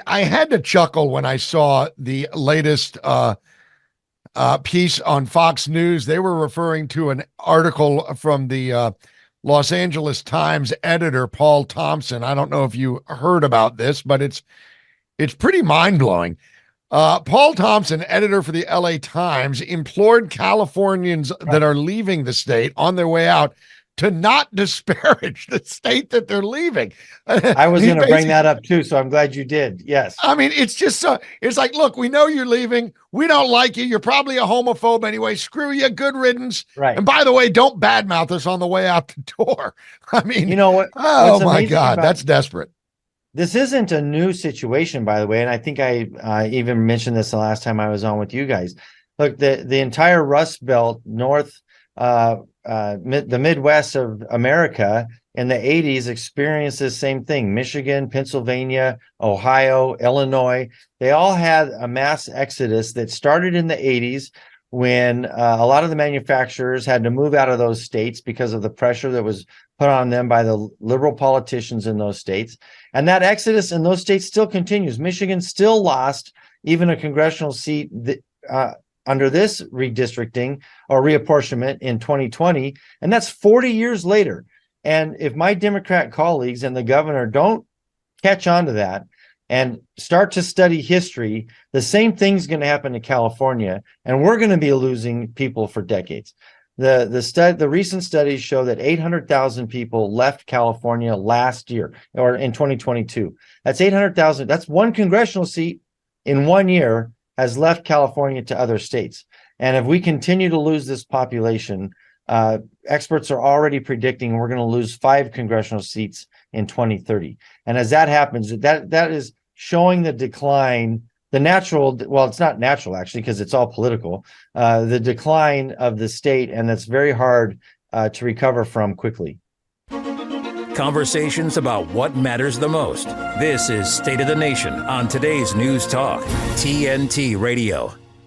I had to chuckle when I saw the latest piece on Fox News. They were referring to an article from the Los Angeles Times editor, Paul Thompson. I don't know if you heard about this, but it's pretty mind-blowing. Paul Thompson, editor for the LA Times, implored Californians that are leaving the state on their way out to not disparage the state that they're leaving. I was going to bring that up too, so I'm glad you did. Yes. I mean, it's just so, it's like, look, we know you're leaving. We don't like you. You're probably a homophobe anyway. Screw you. Good riddance. Right. And by the way, don't badmouth us on the way out the door. I mean, you know what? Oh my God, that's desperate. This isn't a new situation, by the way. And I think I even mentioned this the last time I was on with you guys. Look, the entire Rust Belt, the Midwest of America in the 80s experienced the same thing. Michigan, Pennsylvania, Ohio, Illinois, they all had a mass exodus that started in the 80s when a lot of the manufacturers had to move out of those states because of the pressure that was put on them by the liberal politicians in those states. And that exodus in those states still continues. Michigan still lost even a congressional seat under this redistricting or reapportionment in 2020. And that's 40 years later. And if my Democrat colleagues and the governor don't catch on to that and start to study history, the same thing's going to happen to California, and we're going to be losing people for decades. The recent studies show that 800,000 people left California last year, or in 2022. That's 800,000. That's one congressional seat in 1 year has left California to other states. And if we continue to lose this population, experts are already predicting we're going to lose 5 congressional seats in 2030. And as that happens, that is showing the decline, the natural, well, it's not natural actually, because it's all political, the decline of the state, and that's very hard to recover from quickly. Conversations about what matters the most. This is State of the Nation on today's News Talk, TNT Radio.